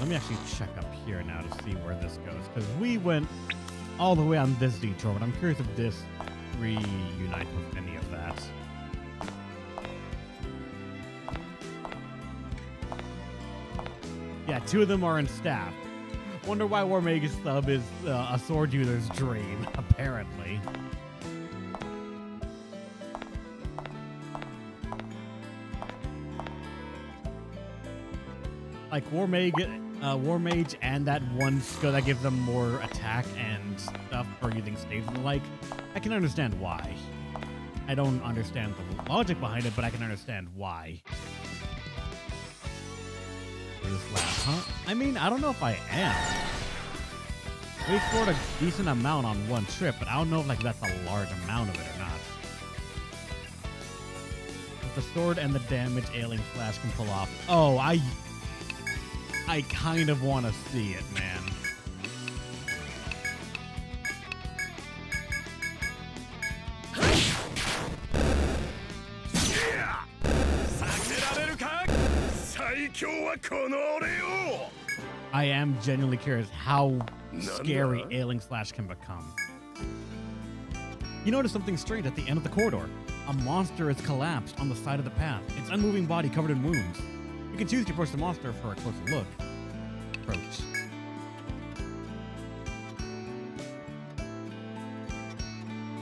let me actually check up here now to see where this goes. Because we went all the way on this detour, but I'm curious if this reunites with any of that. Yeah, 2 of them are in staff. Wonder why War Mage's sub is a sword user's dream, apparently. Like War Mage and that one skill that gives them more attack and stuff for using staves and the like, I can understand why. I don't understand the logic behind it, but I can understand why. This lab, huh? I mean, I don't know if I am. We explored a decent amount on one trip, but I don't know if like that's a large amount of it or not. With the sword and the damage Alien Flash can pull off. Oh, I kind of want to see it, man. I am genuinely curious how scary Ailing Slash can become. You notice something strange at the end of the corridor. A monster is collapsed on the side of the path, its unmoving body covered in wounds. You can choose to approach the monster for a closer look. Approach.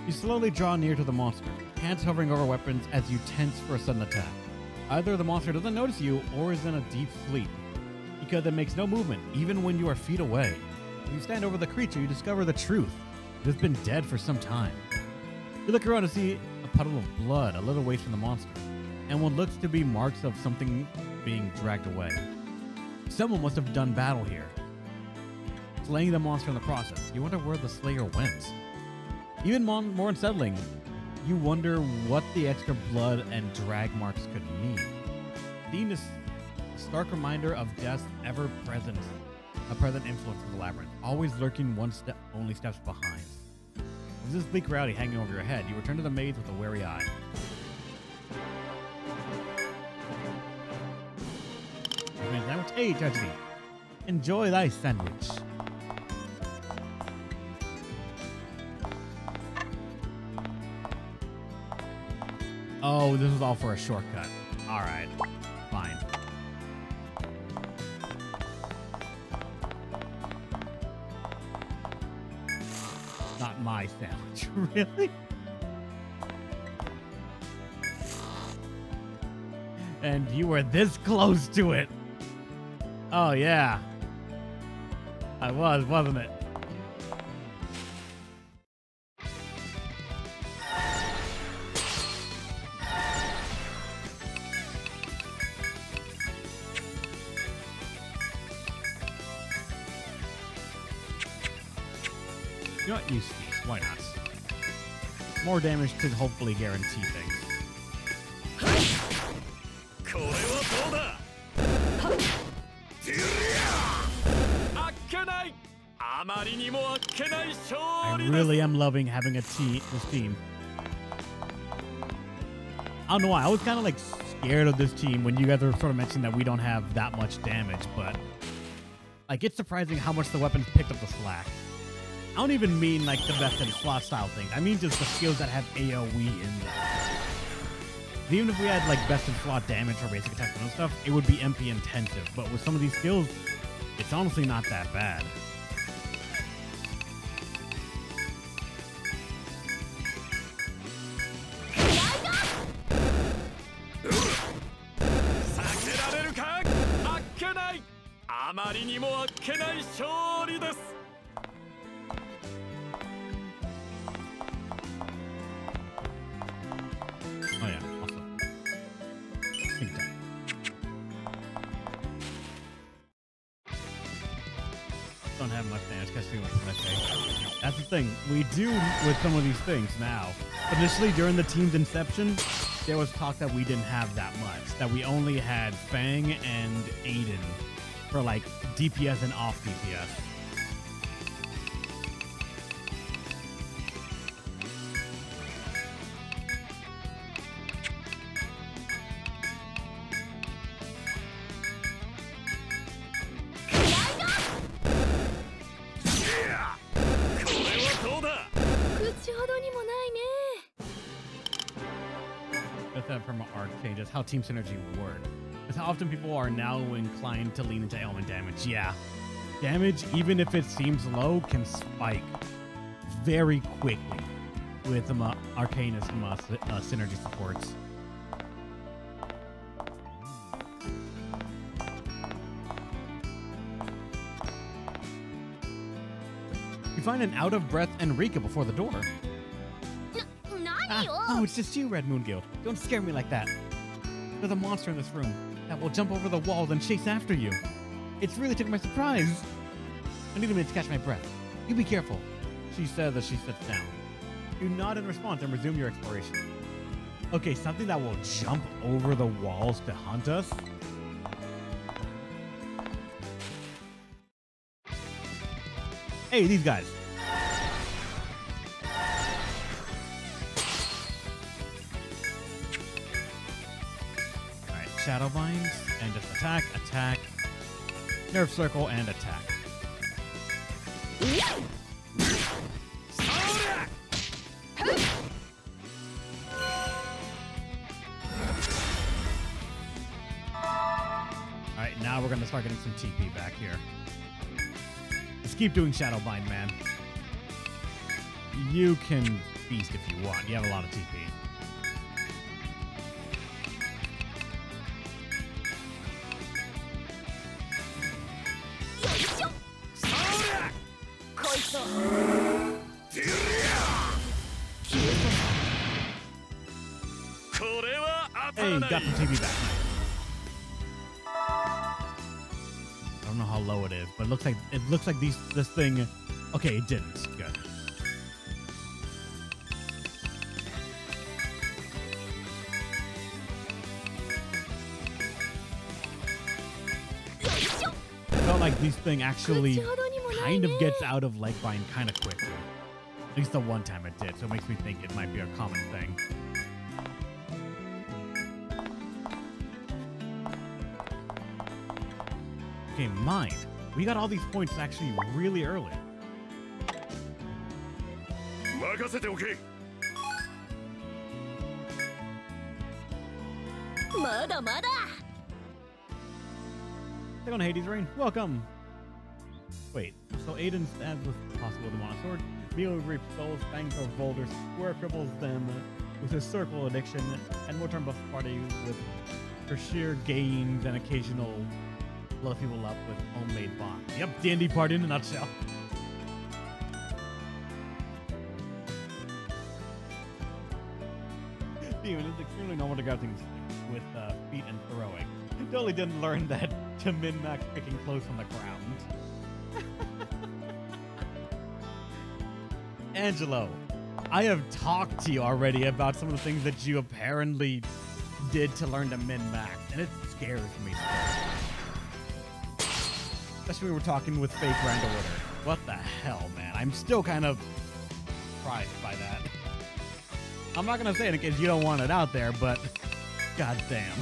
You slowly draw near to the monster, hands hovering over weapons as you tense for a sudden attack. Either the monster doesn't notice you or is in a deep sleep, because it makes no movement even when you are feet away. When you stand over the creature, you discover the truth. It has been dead for some time. You look around to see a puddle of blood a little ways from the monster, and what looks to be marks of something being dragged away. Someone must have done battle here, slaying the monster in the process. You wonder where the slayer went. Even more unsettling, you wonder what the extra blood and drag marks could mean. Being a stark reminder of death's ever-present, a present influence of the labyrinth, always lurking only steps behind. With this bleak reality hanging over your head, you return to the maze with a wary eye. Hey, tragedy. Enjoy thy sandwich. Oh, this was all for a shortcut. All right, fine. Not my sandwich, really? And you were this close to it. Oh, yeah. I was, wasn't it? You know what? Use these. Why not? More damage to hopefully guarantee things. I really am loving having this team. I don't know why. I was kind of like scared of this team when you guys were sort of mentioning that we don't have that much damage, but like it's surprising how much the weapons picked up the slack. I don't even mean like the best in slot style things. I mean just the skills that have AoE in them. Even if we had like best in slot damage or basic attacks and stuff, it would be MP intensive. But with some of these skills, it's honestly not that bad. Oh yeah, awesome. Big time. Don't have much damage because we went for That's the thing. We do with some of these things now. Initially, during the team's inception, there was talk that we didn't have that much. That we only had Fang and Aiden for like DPS and off DPS. That's that from Arcane, just how team synergy works. That's how often people are now inclined to lean into element damage. Yeah. Damage, even if it seems low, can spike very quickly with Arcanist synergy supports. You find an out-of-breath Enrica before the door. Oh, it's just you, Red Moon Guild. Don't scare me like that. There's a monster in this room that will jump over the walls and chase after you. It's really took my surprise. I need a minute to catch my breath. You be careful, she says as she sits down. You nod in response and resume your exploration. Okay, something that will jump over the walls to hunt us? Hey, these guys. Alright, Shadow Vines, and just attack, attack, Nerve Circle, and attack. Alright, now we're gonna start getting some TP back here. Just keep doing Shadowbind, man. You can feast if you want. You have a lot of TP. Hey, got some TP back. I don't know how low it is, but it looks like this thing. Okay, it didn't. Good. Felt like this thing actually kind of gets out of leg bind kind of quickly. At least the one time it did, so it makes me think it might be a common thing. Okay, mine. We got all these points actually really early. Take on Hades' Rain. Welcome. Wait, so Aiden stabs with possible demonic sword. Mio reaps souls, bangs or boulders, square cripbles them with his circle addiction, and more turn buff party with her sheer gains and occasional blow people up with homemade bombs. Yep, D&D party in a nutshell. Demon is extremely normal to grab things with feet and throwing. Totally didn't learn that to min-max picking close on the ground. Angelo, I have talked to you already about some of the things that you apparently did to learn to min-max, and it scares me. Especially when we were talking with Fake Grand Order. What the hell, man? I'm still kind of surprised by that. I'm not going to say it in case you don't want it out there, but goddamn.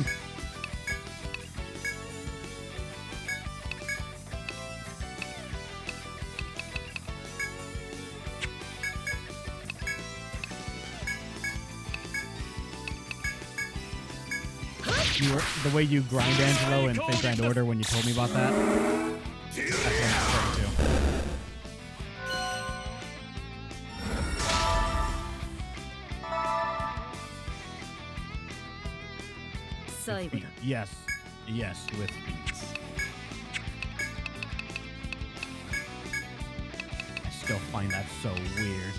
The way you grind Angelo in Fake Grand Order when you told me about that. That's what I'm referring to. Yes. Yes, with beats. I still find that so weird.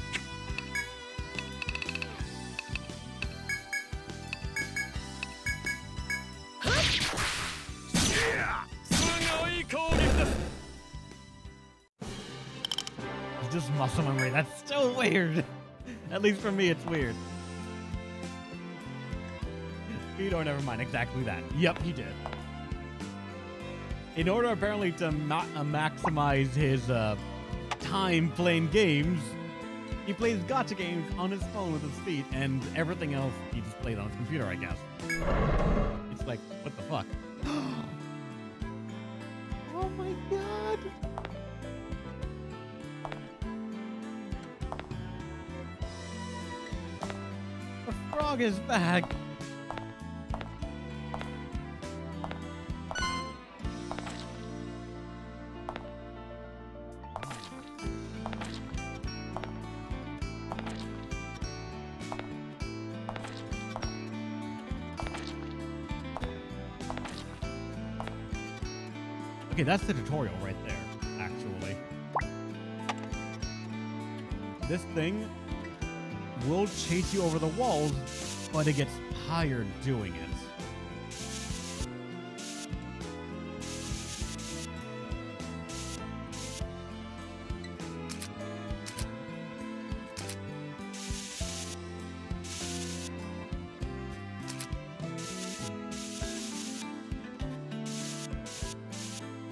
Just muscle memory. That's so weird. At least for me, it's weird. Oh, never mind. Exactly that. Yep, he did. In order, apparently, to maximize his time playing games, he plays gacha games on his phone with his feet, and everything else he just plays on his computer, I guess. It's like, what the fuck? Oh my god! frog is back. Okay, that's the tutorial right there, actually. This thing will chase you over the walls, but it gets tired doing it.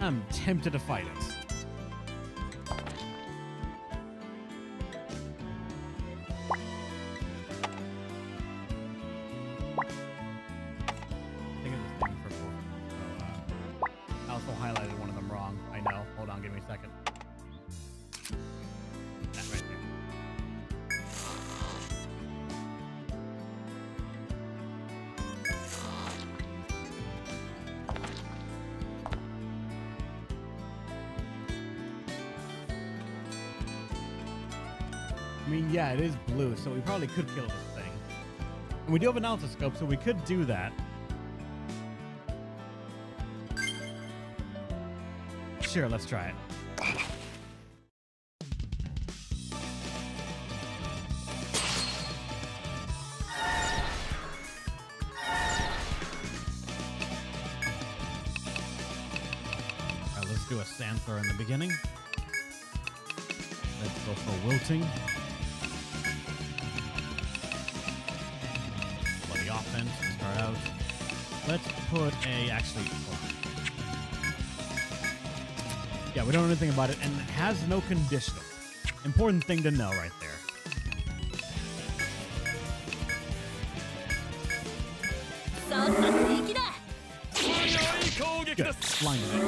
I'm tempted to fight it. I also highlighted one of them wrong. I know. Hold on, give me a second. That right there. I mean, yeah, it is blue, so we probably could kill this thing. And we do have an analysis scope, so we could do that. Sure, let's try it. Alright, let's do a sand throw in the beginning. Let's go for wilting. Bloody offense to start out. Let's put a yeah, we don't know anything about it, and it has no conditional. Important thing to know right there. Good. Blinded it.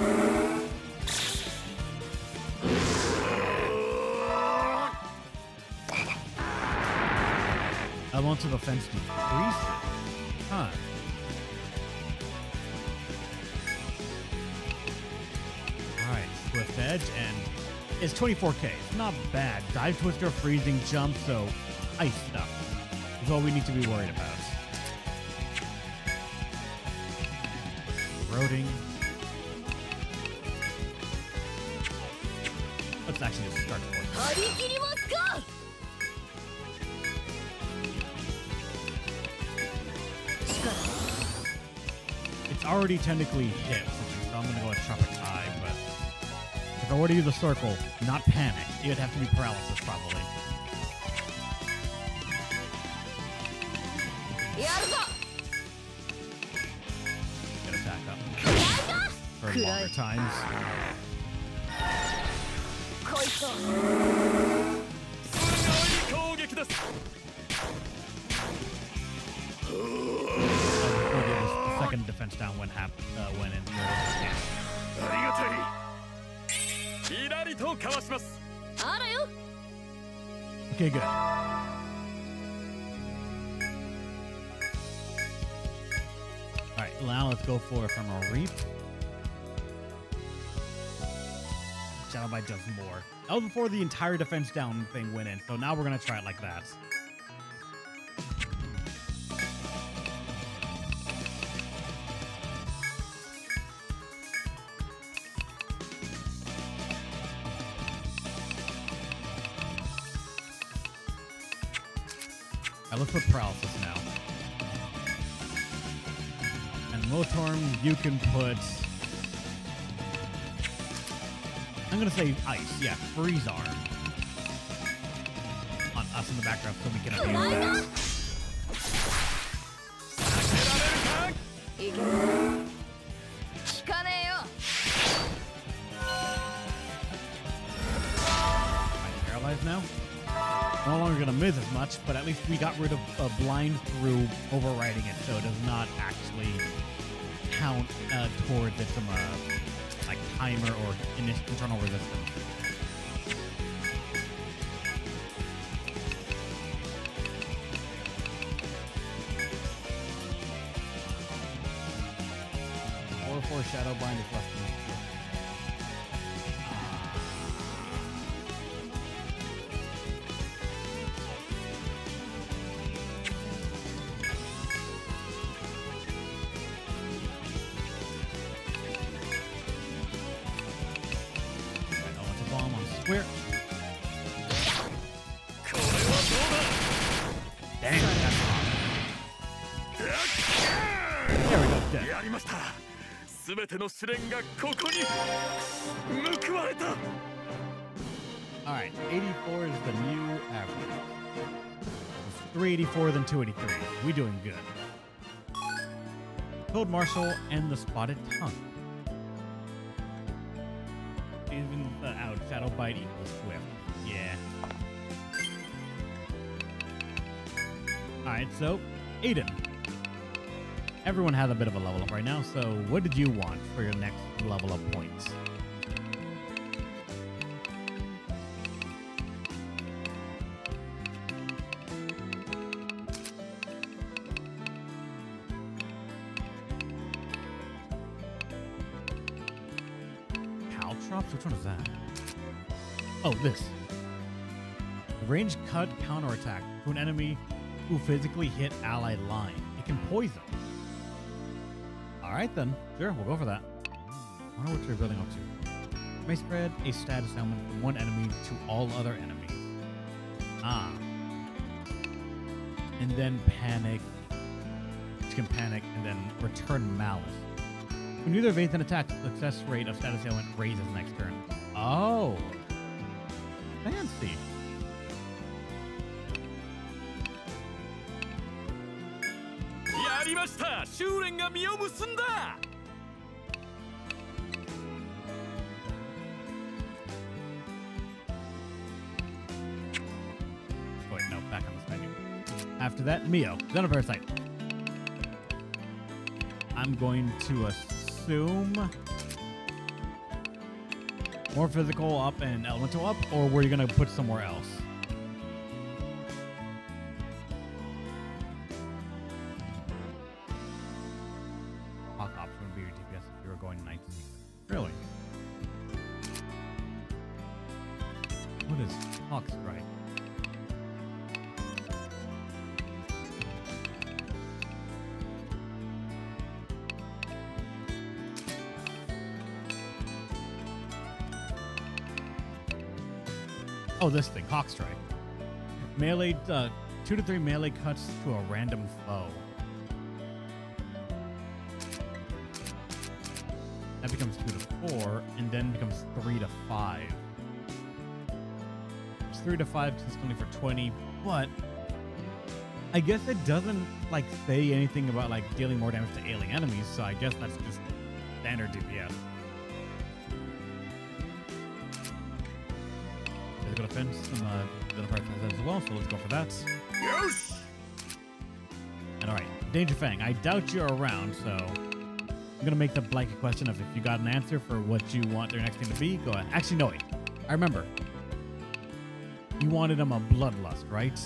I want to the fence to decrease it. Huh. Alright, Swift Edge, and it's 24k. It's not bad. Dive Twister, freezing, jump, so ice stuff is all we need to be worried about. Eroding. Let's actually just start the It's already technically hit, so I'm gonna go with Tropic Eye, but if I were to use a circle, not panic, it'd have to be paralysis probably. Get attack up. For longer times. Second defense down went in. Okay, good. Alright, now let's go for Ephemeral Reap. Shadow Bite does more. That was before the entire defense down thing went in, so now we're gonna try it like that. Let's put paralysis now. And Motorm, you can put... I'm gonna say ice, yeah, freeze arm. On us in the background so we can abuse that. Am I paralyzed now? No longer going to miss as much, but at least we got rid of blind through overriding it, so it does not actually count towards its like timer or internal resistance. 84 Shadow Bind is less than Square. Damn, that's hot. There we go, dead. Alright, 84 is the new average. It's 384 than 283. We doing good. Code Marshal and the Spotted Tongue. Even out, Shadow Bite equals Swift. Yeah. Alright, so Aiden. Everyone has a bit of a level up right now, so what did you want for your next level up points? Caltrops? Which one is that? Oh, this. Range cut counterattack to an enemy who physically hit allied line. It can poison. Alright then. Sure, we'll go for that. I wonder what you're building up to. May spread a status element from one enemy to all other enemies. Ah. And then panic. Which can panic and then return malice. When either evades an attack, the success rate of status ailment raises next turn. Oh. Fancy. Wait, no, back on this menu. After that, Mio, Xenoparasite. I'm going to assume more physical up and elemental up, or were you going to put somewhere else? Hawk option would be your DPS if you were going Night Seeker. Really? What is Hawk Strike? Oh, this thing, Hawk Strike. Melee, 2 to 3 melee cuts to a random foe. That becomes 2 to 4, and then becomes 3 to 5. It's 3 to 5 consistently for 20, but I guess it doesn't like say anything about like dealing more damage to alien enemies, so I guess that's just standard DPS. Defense and the department as well, so let's go for that. Yes! And alright, Danger Fang, I doubt you're around, so I'm gonna make the blanket question of if you got an answer for what you want their next thing to be, go ahead. Actually, no, wait. I remember. You wanted him a Bloodlust, right?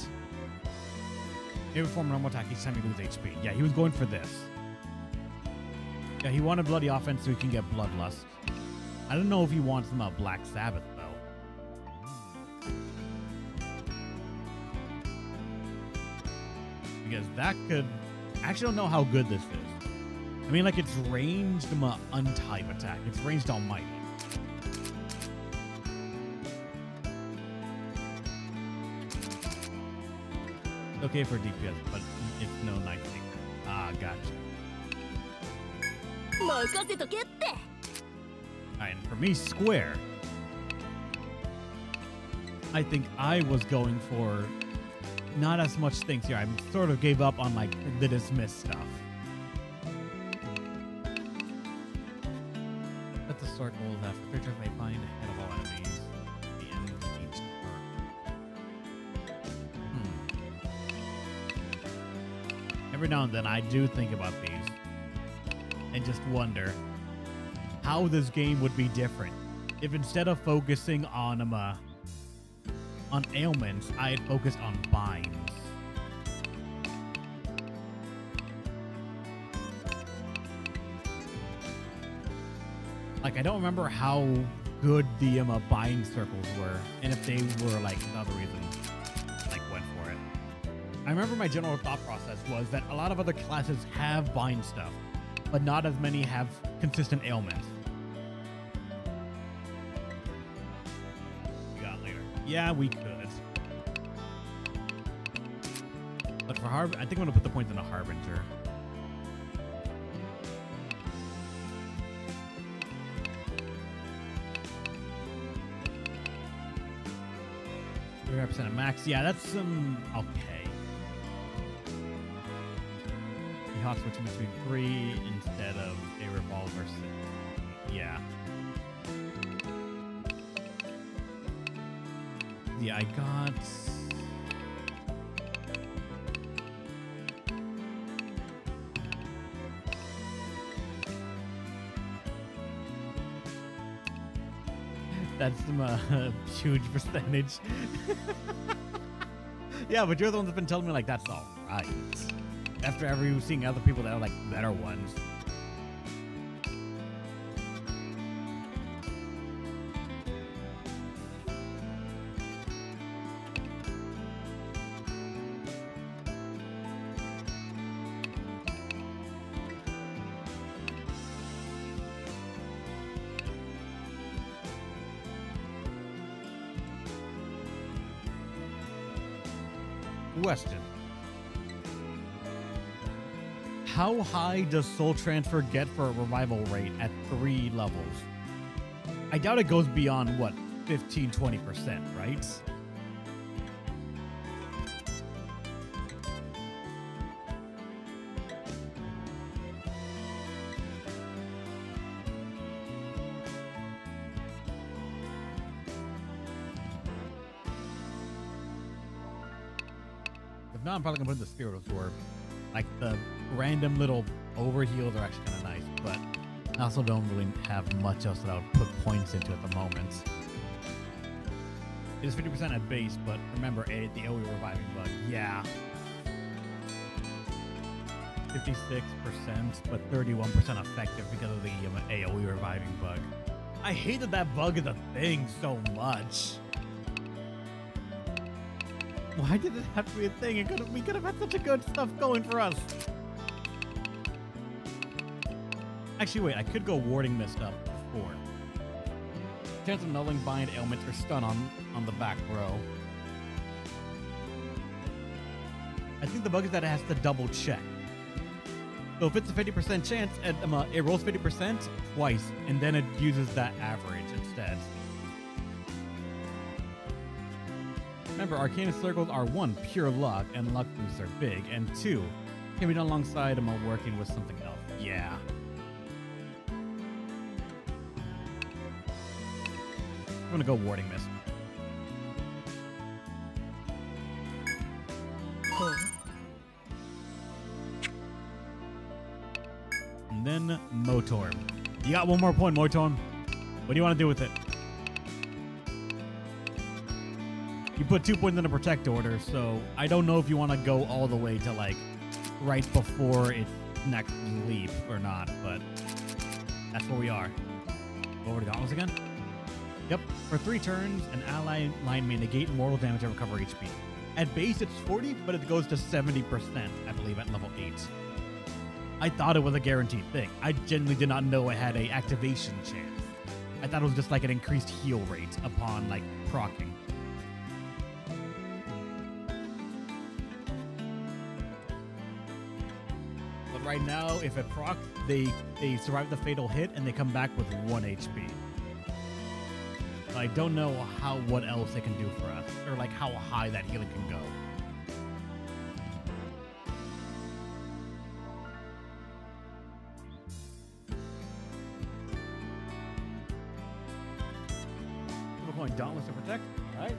Every form of normal attack each time you lose HP. Yeah, he was going for this. Yeah, he wanted Bloody Offense so he can get Bloodlust. I don't know if he wants him a Black Sabbath, though. Because that could... I actually don't know how good this is. I mean, like, it's ranged untype attack. It's ranged Almighty. It's okay for DPS, but it's no Night Seeker. Ah, gotcha. Alright, for me, Square. I think I was going for... not as much things here. I sort of gave up on like the dismiss stuff. Set the circle that creatures may find ahead of all enemies at the end of each turn. Every now and then I do think about these and just wonder how this game would be different if instead of focusing on ailments, I had focused on binds. Like, I don't remember how good the buying circles were, and if they were like another reason like went for it. I remember my general thought process was that a lot of other classes have bind stuff, but not as many have consistent ailments. We got later. Yeah, we could. But for I think I'm gonna put the points in a Harbinger. 35% of max. Yeah, that's okay. You hot switch between 3 instead of a revolver 6. Yeah. Yeah, I got. That's some huge percentage. Yeah, but you're the one that's been telling me like that's all right. After seeing other people that have like better ones. Question. How high does soul transfer get for a revival rate at 3 levels? I doubt it goes beyond, what, 15-20%, right? Now I'm probably gonna put in the Spirit Absorb. Like the random little overheals are actually kind of nice, but I also don't really have much else that I would put points into at the moment. It is 50% at base, but remember the AoE reviving bug. Yeah. 56%, but 31% effective because of the AoE reviving bug. I hated that bug as a thing so much. Why did it have to be a thing? We could have had such a good stuff going for us. Actually, wait, I could go Warding Mist up before. Chance of nulling, bind, ailment, or stun on the back row. I think the bug is that it has to double check. So if it's a 50% chance, it rolls 50% twice, and then it uses that average instead. Remember, Arcana Circles are 1, pure luck, and luck boosts are big, and 2, can be done alongside working with something else. Yeah. I'm gonna go Warding Mist. And then Motorm. You got one more point, Motorm. What do you want to do with it? You put 2 points in a Protect Order, so I don't know if you want to go all the way to, like, right before its next leap or not, but that's where we are. Go over to Dauntless again? Yep. For 3 turns, an ally line may negate mortal damage and recover HP. At base, it's 40, but it goes to 70%, I believe, at level 8. I thought it was a guaranteed thing. I genuinely did not know it had a activation chance. I thought it was just like an increased heal rate upon, like, proccing. Right now, if it procs, they survive the fatal hit and they come back with 1 HP. So I don't know what else they can do for us, or like how high that healing can go. We're going Dauntless to protect, all right?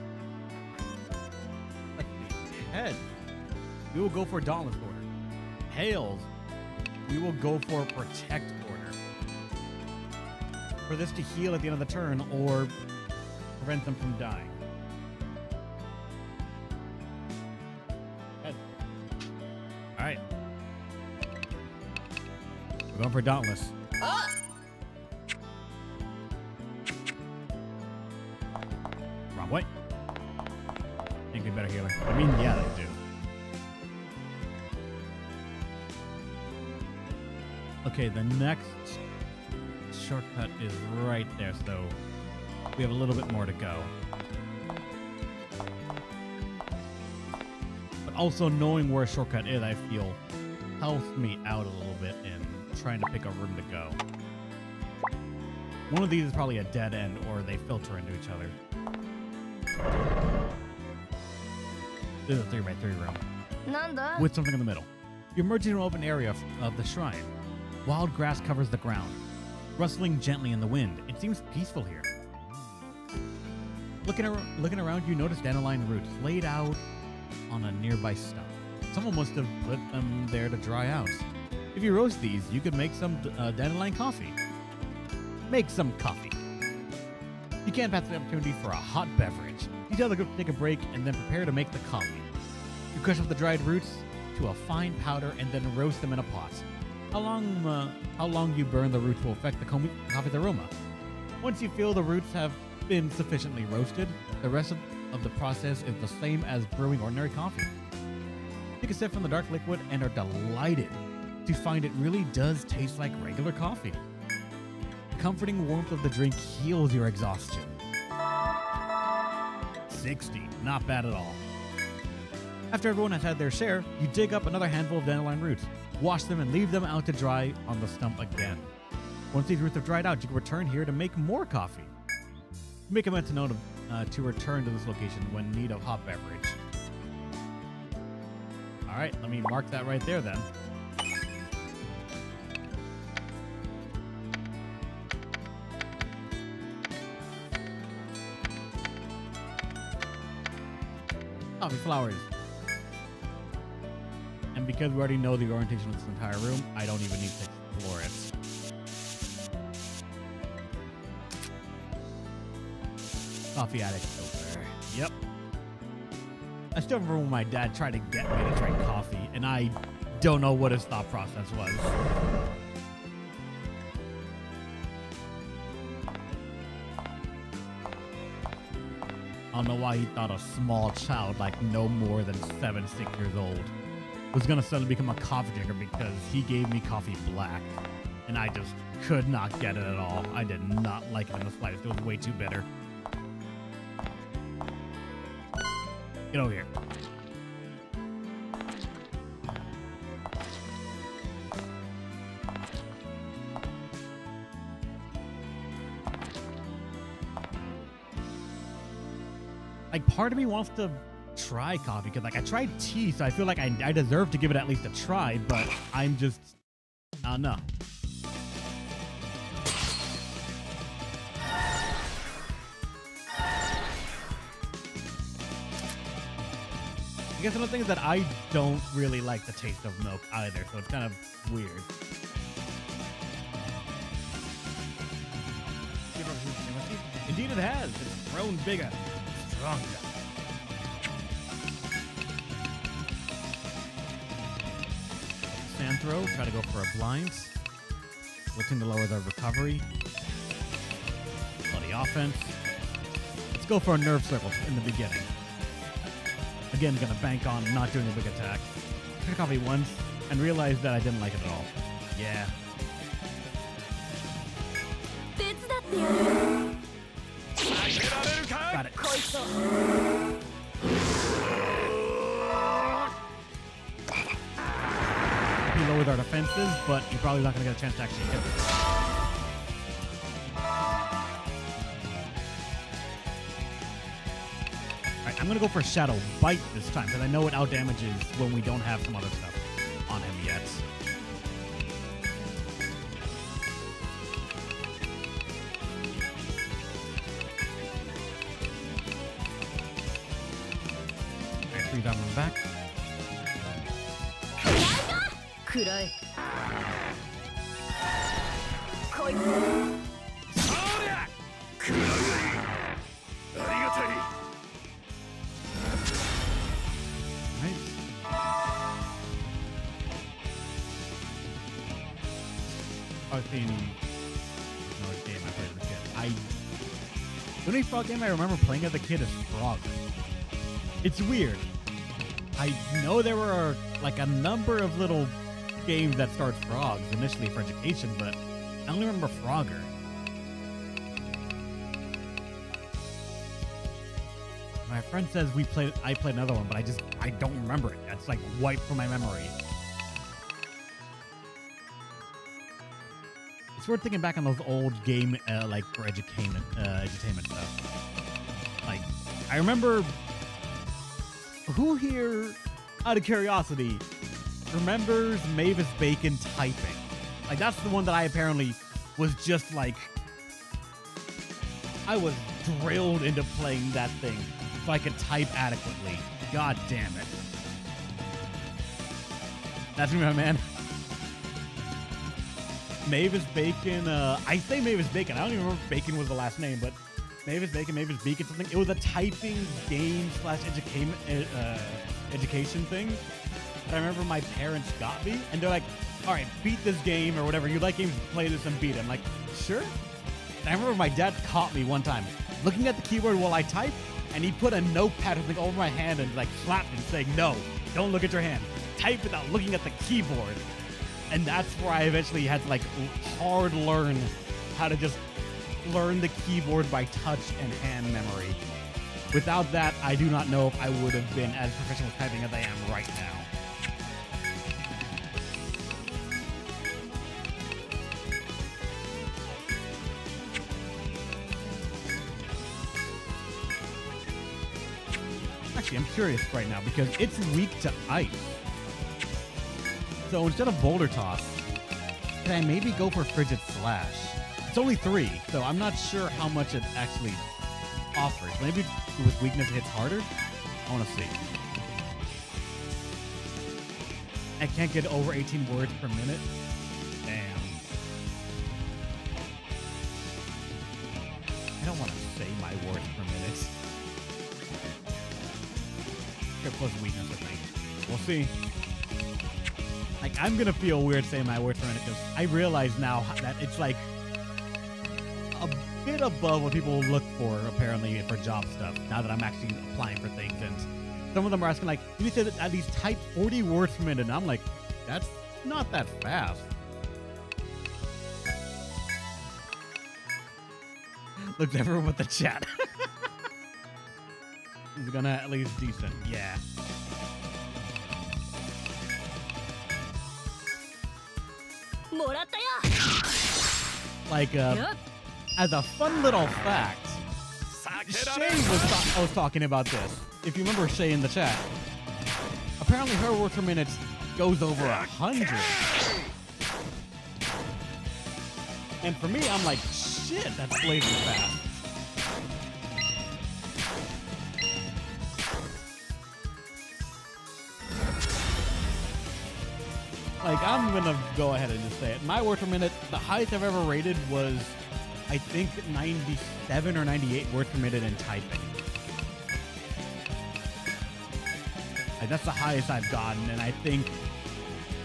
Like the head, we will go for Dauntless Order. Hails. We will go for Protect Order. For this to heal at the end of the turn or prevent them from dying. Alright. We're going for Dauntless. better healer. I mean, yeah, they do. Okay, the next shortcut is right there, so we have a little bit more to go. But also knowing where a shortcut is, I feel, helps me out a little bit in trying to pick a room to go. One of these is probably a dead end, or they filter into each other. This is a 3x3 room with something in the middle. You emerge into an open area of the shrine. Wild grass covers the ground, rustling gently in the wind. It seems peaceful here. Looking around, you notice dandelion roots laid out on a nearby stump. Someone must have put them there to dry out. If you roast these, you could make some dandelion coffee. Make some coffee. You can't pass the opportunity for a hot beverage. You tell the group to take a break and then prepare to make the coffee. You crush up the dried roots to a fine powder and then roast them in a pot. How long you burn the roots will affect the coffee's aroma. Once you feel the roots have been sufficiently roasted, the rest of the process is the same as brewing ordinary coffee. Take a sip from the dark liquid and are delighted to find it really does taste like regular coffee. The comforting warmth of the drink heals your exhaustion. 60, not bad at all. After everyone has had their share, you dig up another handful of dandelion roots, wash them, and leave them out to dry on the stump again. Once these roots have dried out, you can return here to make more coffee. Make a mental note to return to this location when in need of hot beverage. All right, let me mark that right there then. Coffee flowers. And because we already know the orientation of this entire room, I don't even need to explore it. Coffee addict filter. Yep. I still remember when my dad tried to get me to drink coffee, and I don't know what his thought process was. I don't know why he thought a small child, like no more than 7, 6 years old, was gonna suddenly become a coffee drinker because he gave me coffee black. And I just could not get it at all. I did not like it in the slightest. It was way too bitter. Get over here. Like, part of me wants to try coffee because, like, I tried tea, so I feel like I deserve to give it at least a try, but I'm just, I don't know. I guess another thing is that I don't really like the taste of milk either, so it's kind of weird. Indeed it has. It's grown bigger, stronger. Sand throw, try to go for a blind. Looking to lower the recovery. Bloody offense. Let's go for a nerve circle in the beginning. Again, gonna bank on not doing a big attack. Took coffee once and realized that I didn't like it at all. Yeah. Got it. He lowered our defenses, but you're probably not gonna get a chance to actually hit it. I'm going to go for Shadow Bite this time, because I know it outdamages when we don't have some other stuff on him yet. Okay, 3 down on the back. The only frog game I remember playing as a kid is Frog. It's weird. I know there were like a number of little games that started frogs initially for education, but I only remember Frogger. My friend says I played another one, but I don't remember it. That's like wiped from my memory. It's worth thinking back on those old game like for edutainment stuff. Like I remember, who here, out of curiosity, remembers Mavis Bacon typing? Like that's the one that I apparently was just like, I was drilled into playing that thing so I could type adequately. God damn it. That's me, my man. Mavis Bacon, I say Mavis Bacon. I don't even remember if Bacon was the last name, but Mavis Bacon, Mavis Beacon, something. It was a typing game / education thing. I remember my parents got me, and they're like, all right, beat this game or whatever. You like games, play this and beat it. I'm like, sure. And I remember my dad caught me one time looking at the keyboard while I type, and he put a notepad over my hand and like slapped me saying, no, don't look at your hand. Type without looking at the keyboard. And that's where I eventually had to like hard learn how to just learn the keyboard by touch and hand memory. Without that, I do not know if I would have been as professional with typing as I am right now. Actually, I'm curious right now because it's weak to ice. So instead of Boulder Toss, can I maybe go for Frigid Slash? It's only 3, so I'm not sure how much it actually offers. Maybe with weakness it hits harder? I want to see. I can't get over 18 words per minute? Damn. I don't want to say my words per minute. Get close to weakness, I think. We'll see. Like, I'm gonna feel weird saying my words per minute because I realize now that it's like a bit above what people look for, apparently, for job stuff, now that I'm actually applying for things. And some of them are asking, like, you need to at least type 40 words per minute. And I'm like, that's not that fast. Looks everyone with the chat. He's gonna at least decent. Yeah. Like, as a fun little fact, Shay was talking about this. If you remember Shay in the chat, apparently her words per minute goes over 100. And for me, I'm like, shit, that's blazing fast. Like, I'm gonna go ahead and just say it. My word per minute, the highest I've ever rated was, I think, 97 or 98 words per minute in typing. Like, that's the highest I've gotten, and I think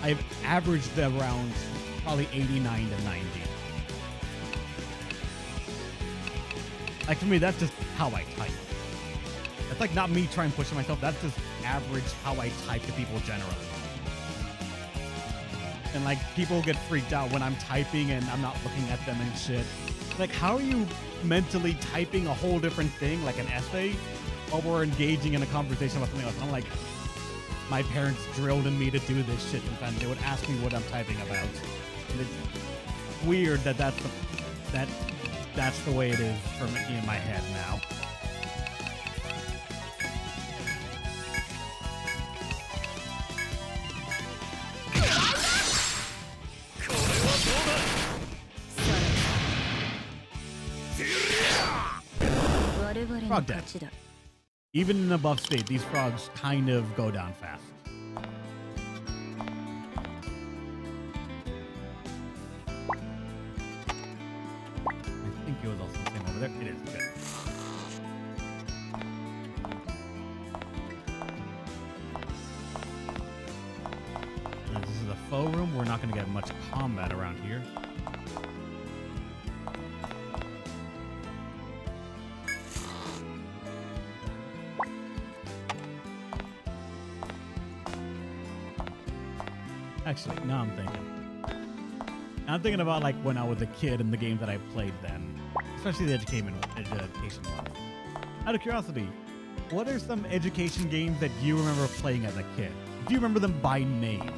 I've averaged around probably 89 to 90. Like, for me, that's just how I type. That's like not me trying pushing myself. That's just average how I type to people generally. And like, people get freaked out when I'm typing and I'm not looking at them and shit. Like, how are you mentally typing a whole different thing, like an essay, while we're engaging in a conversation about something else? And I'm like, my parents drilled in me to do this shit sometimes. They would ask me what I'm typing about. And it's weird that that's the way it is for me in my head now. Frog dead. Even in above state, these frogs kind of go down fast. I think it was also the same over there. It is. Good. And this is a faux room. We're not going to get much combat around here. Actually, now I'm thinking. I'm thinking about like when I was a kid and the games that I played then, especially the education ones. Out of curiosity, what are some education games that you remember playing as a kid? Do you remember them by name?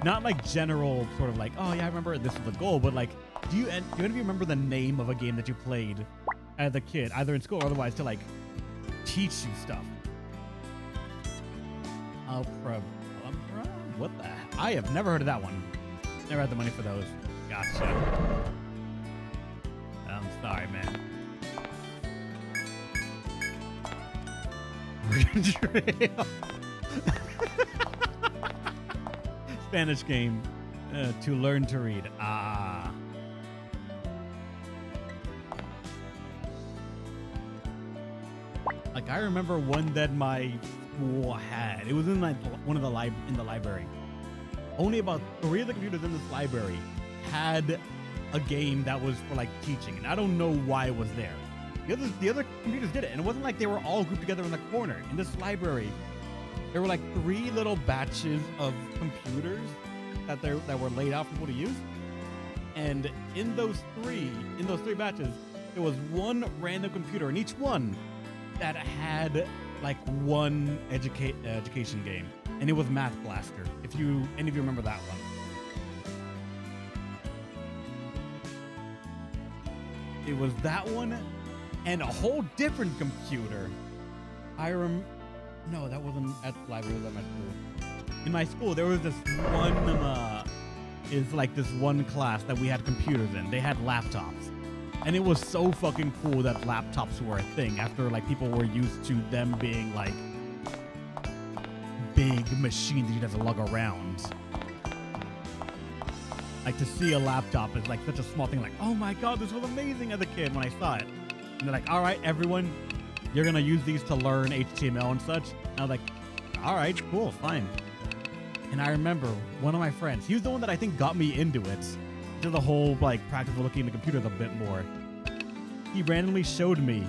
Not like general sort of like, oh yeah, I remember this was a goal, but like, do any of you remember the name of a game that you played as a kid, either in school or otherwise, to like teach you stuff? What the heck? I have never heard of that one. Never had the money for those. Gotcha. I'm sorry, man. Trail. Spanish game to learn to read. Ah. Like I remember one that my school had. It was in like one of the library. Only about 3 of the computers in this library had a game that was for like teaching, and I don't know why it was there. The other computers did it, and it wasn't like they were all grouped together in the corner. In this library, there were like 3 little batches of computers that were laid out for people to use. And in those three batches, there was one random computer in each one that had like one education game, and it was Math Blaster. If any of you remember that one. It was that one and a whole different computer. No, that wasn't at the library, it was at my school. In my school, there was this one class that we had computers in. They had laptops. And it was so fucking cool that laptops were a thing after like people were used to them being like big machines that you'd have to lug around. Like to see a laptop is like such a small thing, like, oh my god, this was amazing as a kid when I saw it. And they're like, all right, everyone, you're gonna use these to learn HTML and such. And I was like, all right, cool, fine. And I remember one of my friends, he was the one that I think got me into it, to the whole like practice of looking at the computers a bit more. He randomly showed me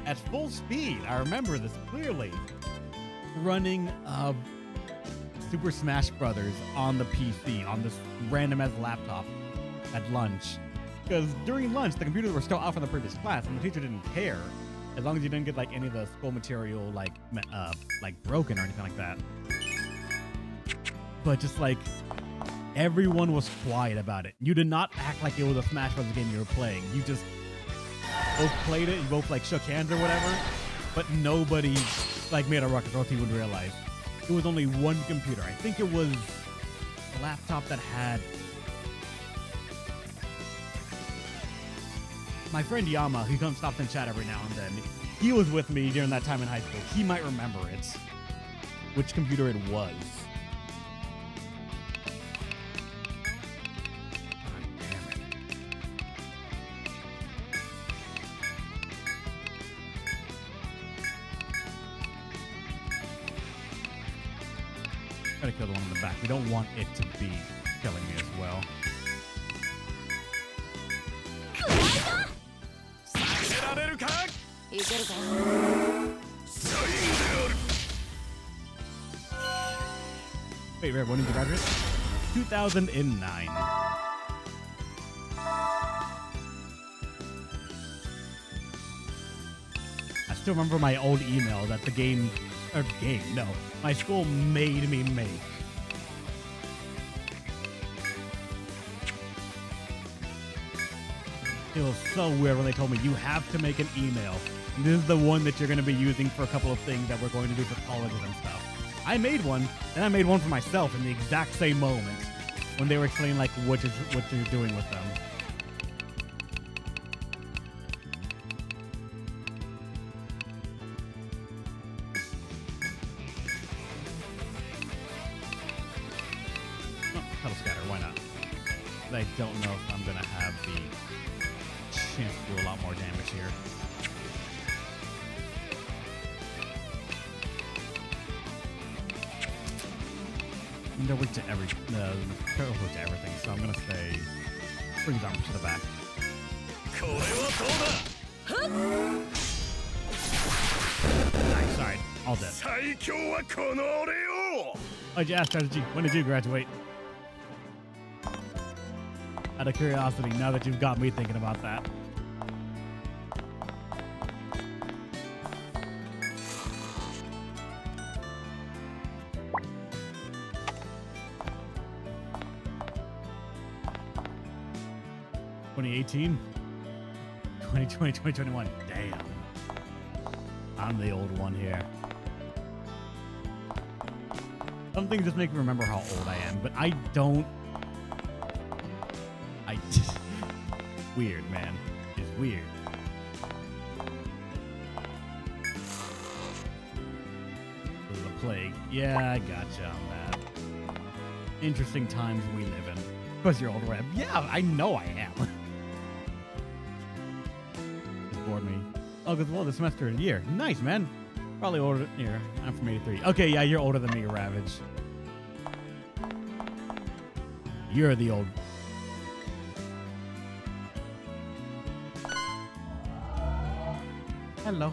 at full speed, I remember this clearly, running Super Smash Brothers on the PC on this random ass laptop at lunch. Because during lunch, the computers were still out from the previous class, and the teacher didn't care as long as you didn't get like any of the school material like broken or anything like that. But just like everyone was quiet about it. You did not act like it was a Smash Brothers game you were playing. You just both played it. You both like shook hands or whatever. But nobody like made a ruckus, or else you would realize it was only one computer. I think it was a laptop that had. My friend Yama, who comes stops in chat every now and then, he was with me during that time in high school. He might remember it, which computer it was. God damn it. Gotta kill the one in the back. We don't want it to be killing me as well. Wait, Rare, when did you graduate? 2009. I still remember my old email that my school made me make. It was so weird when they told me you have to make an email. This is the one that you're going to be using for a couple of things that we're going to do for colleges and stuff. I made one, and I made one for myself in the exact same moment when they were explaining like what you're doing with them. Oh, Cuddle Scatter, why not? But I don't know if I'm going to have the chance to do a lot more damage here. They're weak to everything, so I'm gonna say brings armor to the back. Nice, alright, all dead. jazz strategy. When did you graduate? Out of curiosity, now that you've got me thinking about that. (2018) 2020, 2021. Damn. I'm the old one here. Some things just make me remember how old I am, but I don't. Weird, man. It's weird. This is a plague. Yeah, I gotcha on that. Interesting times we live in. Because you're older than I am. Yeah, I know I am. Just bored me. Oh, because, well, the semester and year. Nice, man. Probably older. Here, I'm from 83. Okay, yeah, you're older than me, Ravage. You're the old. Hello.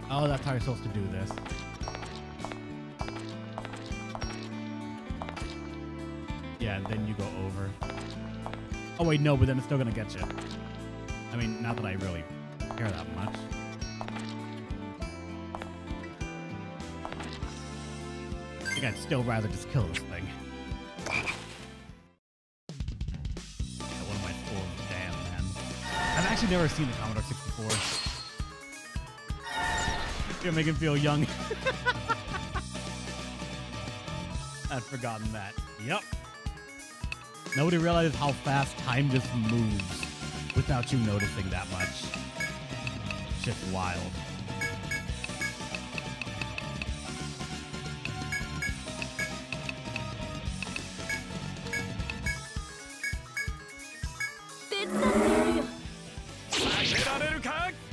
Oh, that's how you're supposed to do this. Yeah, and then you go over. Oh, wait, no, but then it's still gonna get you. I mean, not that I really care that much. I think I'd still rather just kill this thing. I've actually never seen the Commodore 64. Gonna make him feel young. I'd forgotten that. Yep. Nobody realizes how fast time just moves without you noticing that much. It's just wild.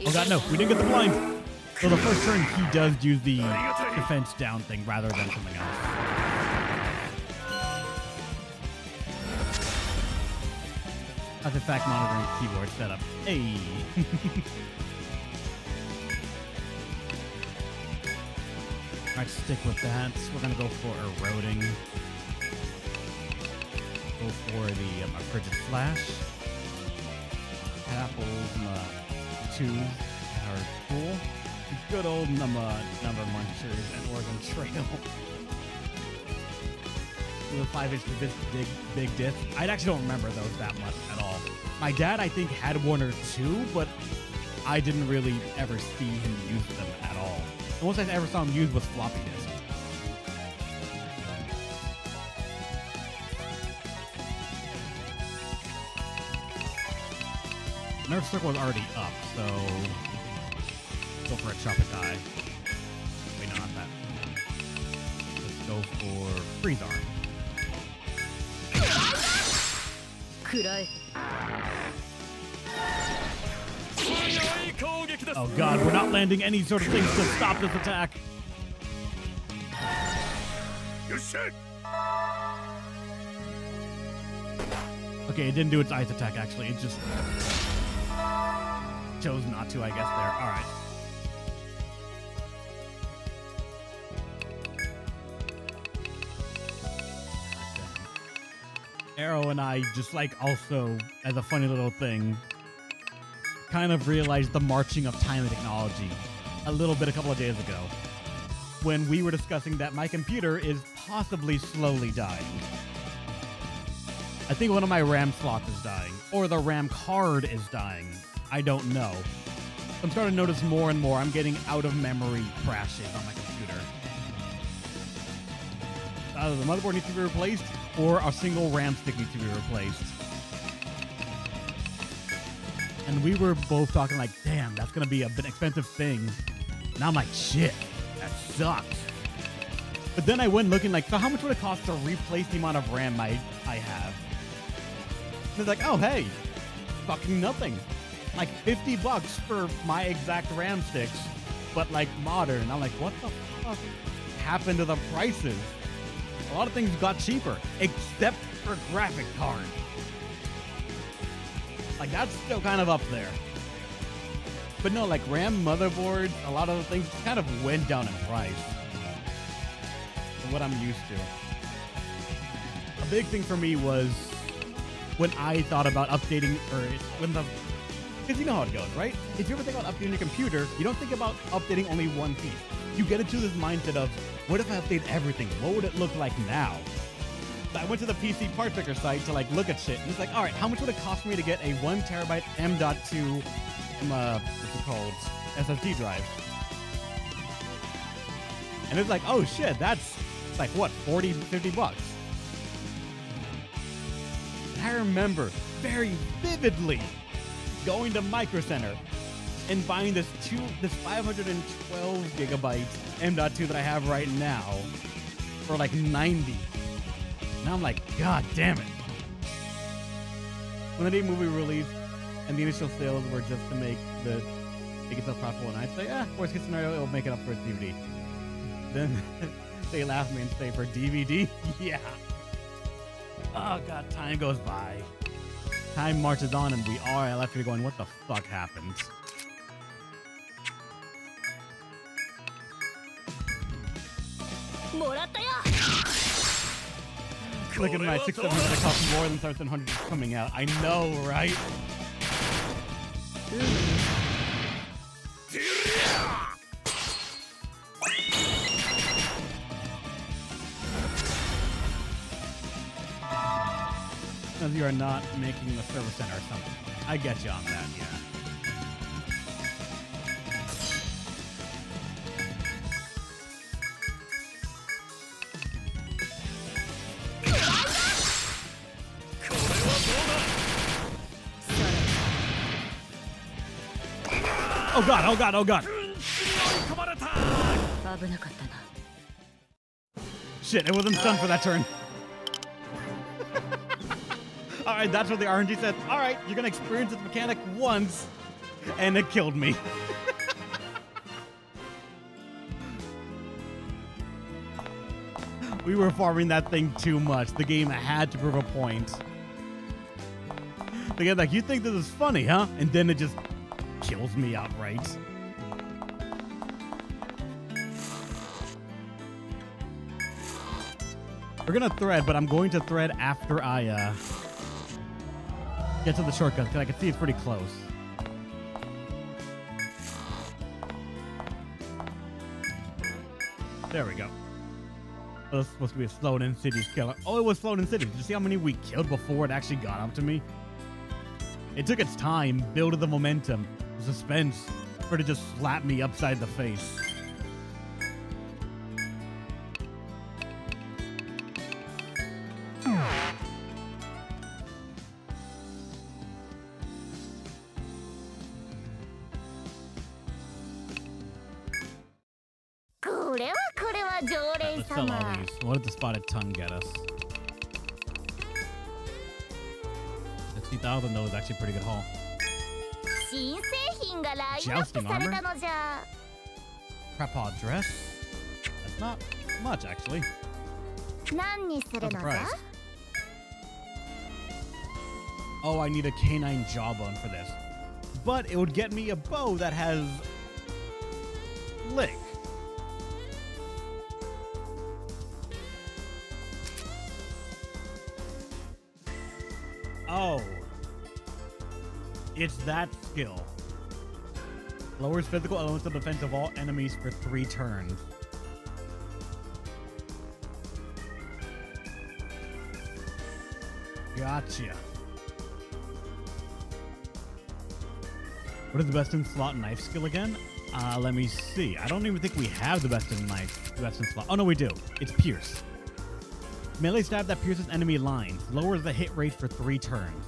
Oh god, no, we didn't get the blind. So the first turn, he does use the defense down thing rather than something else. That's in fact monitoring keyboard setup. Hey. Alright, stick with that. We're gonna go for eroding. Go for the frigid flash. Apples, two are cool. Good old number munchers and Oregon Trail. The 5-inch big disc. I actually don't remember those that much at all. My dad, I think, had one or two, but I didn't really ever see him use them at all. The most I ever saw him use was floppy disk. Nerf circle was already up, so go for a Tropic Eye. Wait, no, not that. Let's go for Freeze Arm. Oh god, we're not landing any sort of things to stop this attack. Okay, it didn't do its ice attack actually, it just chose not to, I guess, there. Alright. Arrow and I just like also, as a funny little thing, kind of realized the marching of time and technology a little bit a couple of days ago when we were discussing that my computer is possibly slowly dying. I think one of my RAM slots is dying, or the RAM card is dying. I don't know. I'm starting to notice more and more I'm getting out of memory crashes on my computer. Either the motherboard needs to be replaced or a single RAM stick needs to be replaced. And we were both talking like, damn, that's going to be a bit expensive thing. And I'm like, shit, that sucks. But then I went looking like, so how much would it cost to replace the amount of RAM I have? And it's like, oh, hey, fucking nothing. Like $50 for my exact RAM sticks, but like modern. I'm like, what the fuck happened to the prices? A lot of things got cheaper, except for graphic card. Like, that's still kind of up there. But no, like RAM motherboards, a lot of the things kind of went down in price. From what I'm used to. A big thing for me was when I thought about updating, or when the, because you know how it goes, right? If you ever think about updating your computer, you don't think about updating only one piece. You get into this mindset of, what if I update everything? What would it look like now? So I went to the PC part picker site to like look at shit, and it's like, all right, how much would it cost me to get a 1 terabyte M.2, what's it called, SSD drive? And it's like, oh shit, that's like what, 40, 50 bucks. And I remember very vividly going to Micro Center and buying this 512 gigabyte M.2 that I have right now for like 90. Now I'm like, God damn it. When the movie released and the initial sales were just to make itself profitable, and I'd say, worst case scenario, it'll make it up for its DVD. Then they laugh at me and say, for DVD? Yeah. Oh God, time goes by. Time marches on, and we are left here going, what the fuck happened? Look at my 600 that cost more than 700 coming out. I know, right? Because you are not making the service center or something. I get you on that, yeah. Oh God, oh God, oh God. Shit, it wasn't stunned for that turn. Alright, that's what the RNG said. Alright, you're gonna experience this mechanic once, and it killed me. We were farming that thing too much. The game had to prove a point. The guy's like, you think this is funny, huh? And then it just kills me outright. We're gonna thread, but I'm going to thread after I get to the shortcut, because I can see it's pretty close. There we go. It was supposed to be a Sloan Cities killer. Oh, it was Sloan Cities. Did you see how many we killed before it actually got up to me? It took its time, building the momentum, the suspense, for it to just slap me upside the face. Let's sell all these. What did the spotted tongue get us? 60,000 though is actually a pretty good haul. Jousting armor? Crappaw dress? That's not much actually. What's the price? Oh, I need a canine jawbone for this. But it would get me a bow that has lick. Oh. It's that skill. Lowers physical elements of defense of all enemies for 3 turns. Gotcha. What is the best in slot knife skill again? Let me see. I don't even think we have the best in slot. Oh no, we do. It's Pierce. Melee stab that pierces enemy lines. Lowers the hit rate for 3 turns.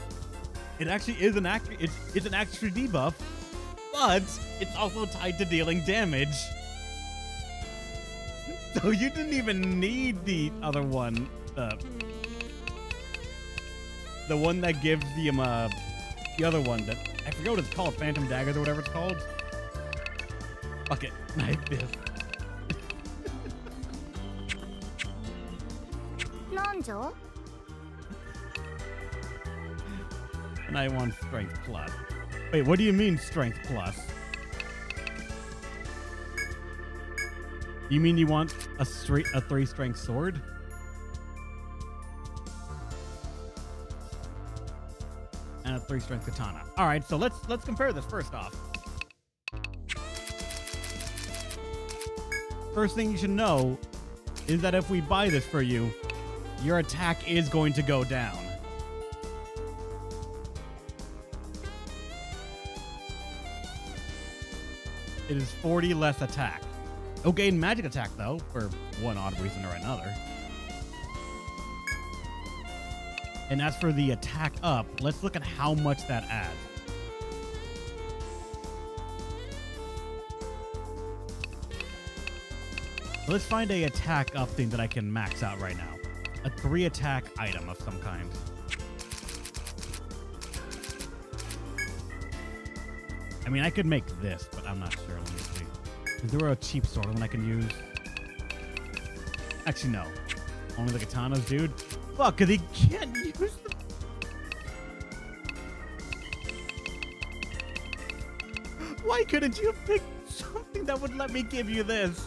It actually is an it's an extra debuff, but it's also tied to dealing damage. So you didn't even need the other one. The one that gives the other one that I forget what it's called, Phantom Daggers or whatever it's called. Fuck it, knife this. And I want strength plus. Wait, what do you mean strength plus? You mean you want a 3-strength sword? And a 3-strength katana. All right, so let's compare this first off. First thing you should know is that if we buy this for you, your attack is going to go down. It is 40 less attack. It'll gain magic attack, though, for one odd reason or another. And as for the attack up, let's look at how much that adds. So let's find a attack up thing that I can max out right now. A 3-attack item of some kind. I mean, I could make this, but I'm not sure. Let me see. Is there a cheap sword one I can use? Actually, no. Only the katanas, dude. Fuck, because he can't use them. Why couldn't you have picked something that would let me give you this?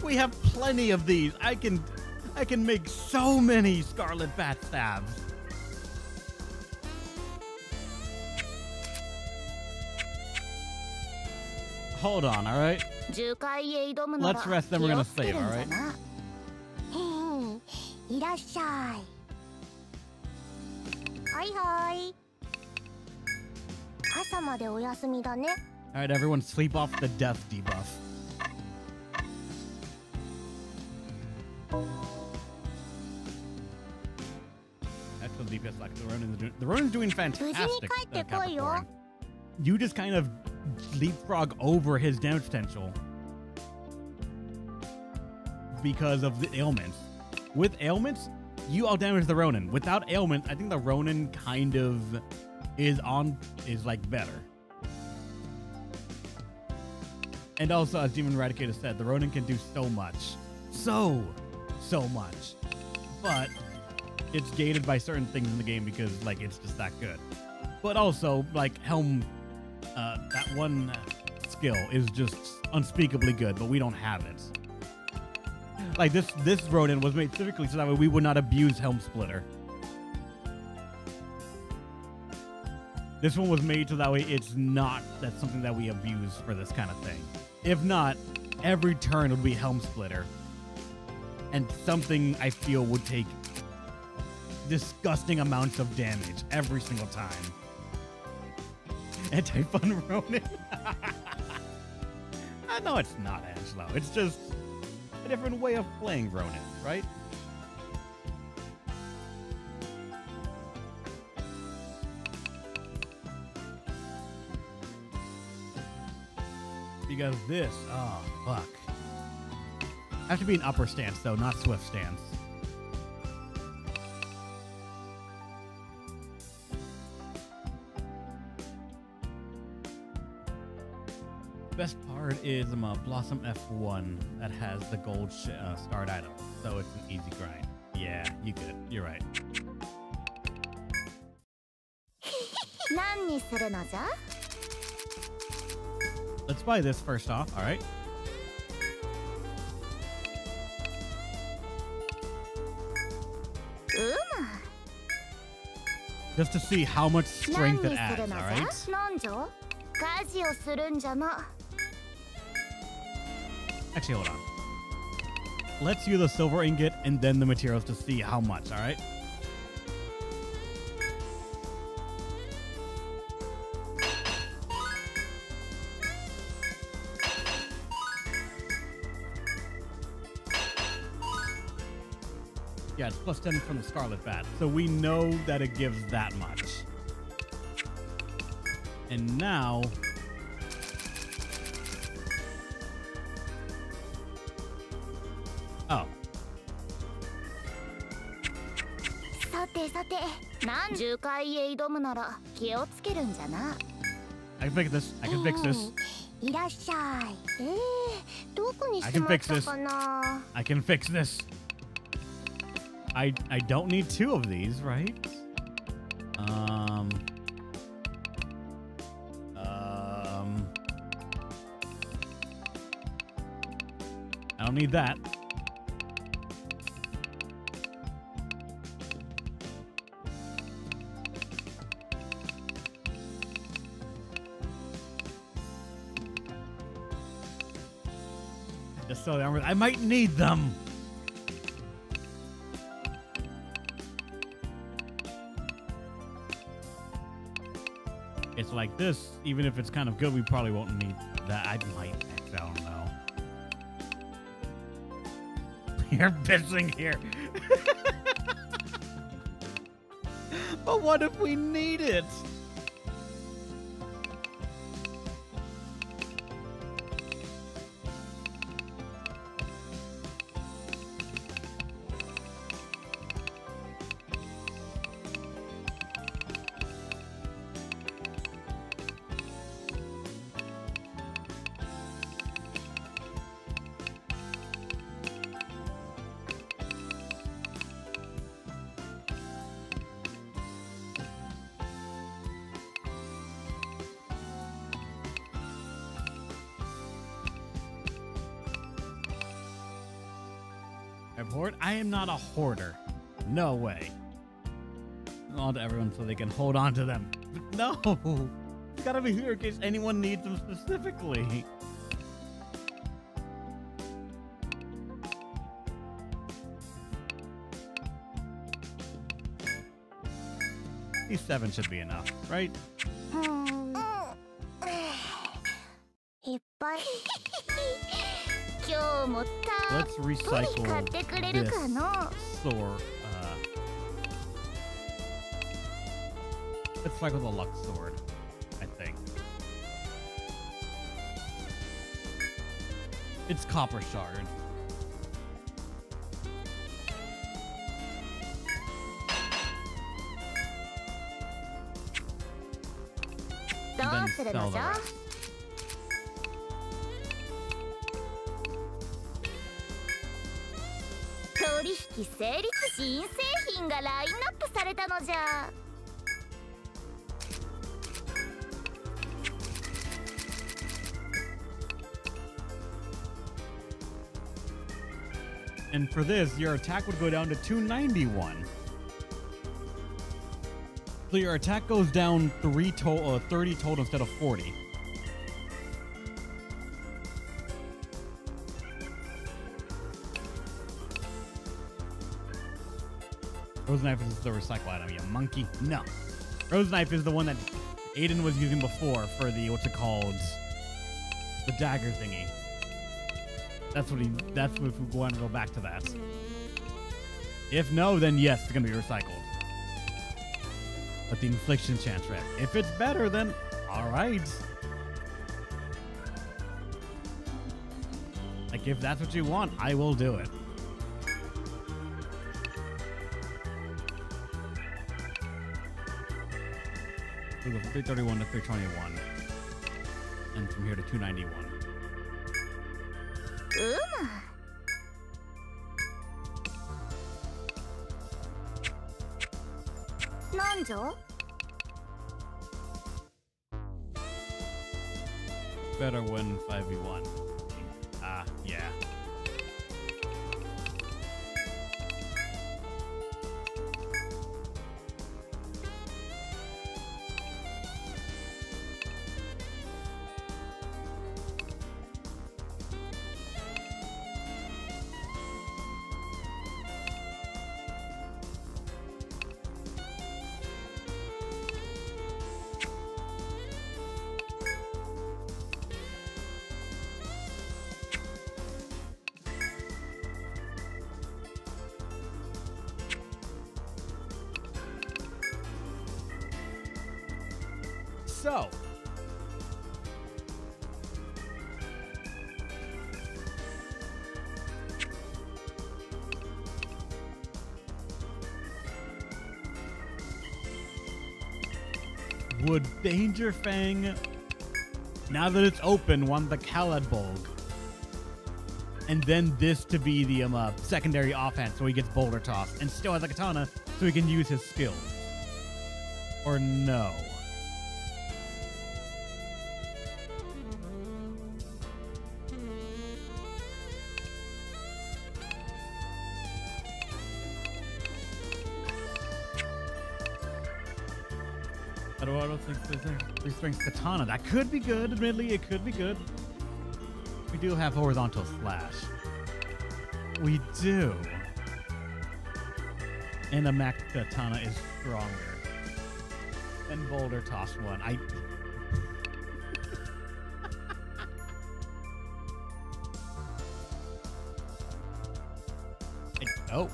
We have plenty of these. I can make so many Scarlet Bat stabs. Hold on, all right? Let's rest, then we're gonna save, all right? All right, everyone, sleep off the death debuff. Excellent DPS, like the Ronin's doing fantastic. Capricorn. You just kind of leapfrog over his damage potential because of the ailments. With ailments, you outdamage the Ronin. Without ailments, I think the Ronin kind of is like better. And also, as Demon Eradicator said, the Ronin can do so much. So much. But it's gated by certain things in the game because, like, it's just that good. But also, like, Helm, that one skill is just unspeakably good, but we don't have it. Like, this Ronin was made specifically so that way we would not abuse Helm Splitter. This one was made so that way that's something that we abuse for this kind of thing. If not, every turn would be Helm Splitter. And something I feel would take disgusting amounts of damage every single time. Anti-fun Ronin. No, it's not, Angelo. It's just a different way of playing Ronin, right? Because this, oh, fuck. I have to be an upper stance, though, not swift stance. Best part is Blossom F1 that has the gold starred item, so it's an easy grind. Yeah, you good. You're right. Let's buy this first off, all right? Just to see how much strength it adds, all right? Actually, hold on. Let's use the silver ingot and then the materials to see how much, all right? Yeah, it's plus 10 from the Scarlet Bat, so we know that it gives that much. And now... Oh. I can fix this. I can fix this. I can fix this. I can fix this. I don't need 2 of these, right? I don't need that. Just so the armor. I might need them. It's like this. Even if it's kind of good, we probably won't need that. I might. I don't know. You're pissing here. But what if we need it? I am not a hoarder. No way. On to everyone so they can hold on to them. But no! It's gotta be here in case anyone needs them specifically. These 7 should be enough, right? Let's recycle this sword. Let's cycle the luck sword, I think. It's copper shard. And then sell the rest. And for this, your attack would go down to 291. So your attack goes down 30 total instead of 40. Rose Knife is the recycle item, you monkey. No. Rose Knife is the one that Aiden was using before for the, what's it called? The dagger thingy. That's what if we want to go back to that. If no, then yes, it's going to be recycled. But the infliction chance, right? If it's better, then alright. Like, if that's what you want, I will do it. We go from 331 to 321. And from here to 291. Better win 5v1. Yeah. So, would Danger Fang, now that it's open, want the Khaled Bulg, and then this to be the secondary offhand, so he gets Boulder Toss, and still has a katana, so he can use his skill? Or no? Oh, I don't think there's a three-strength katana. That could be good. Admittedly, it could be good. We do have horizontal slash. We do. And a max katana is stronger than boulder toss one. Oh,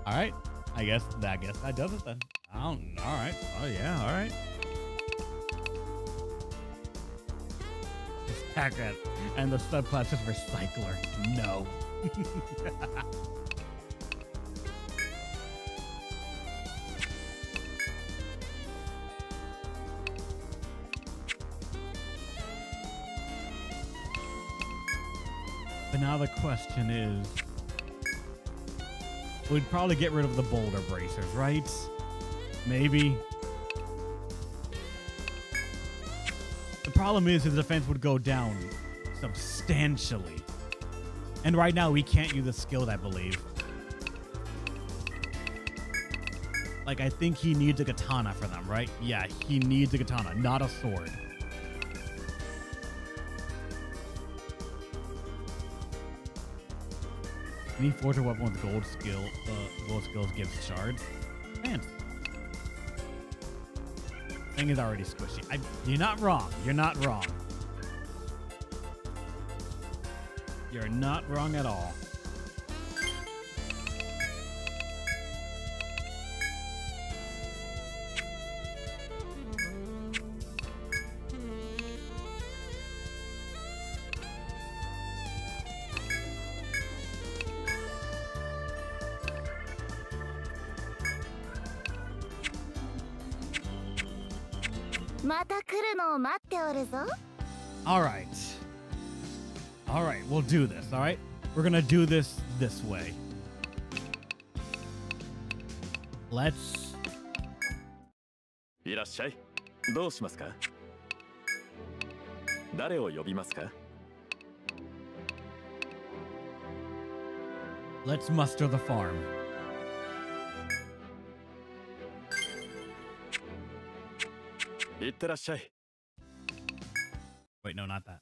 all right. I guess that does it then. All right. Oh yeah. All right. Packet and the subclass is recycler. No. But now the question is, we'd probably get rid of the boulder bracers, right? Maybe. The problem is his defense would go down substantially. And right now we can't use the skill, I believe. Like, I think he needs a katana for them, right? Yeah, he needs a katana, not a sword. Any forge a weapon with gold skills gives shards. Man. Thing is already squishy. You're not wrong. You're not wrong. You're not wrong at all. All right. All right, we'll do this, all right? We're gonna do this way. Let's... いらっしゃい。どうしますか？誰を呼びますか？ Let's muster the farm. Wait, no, not that.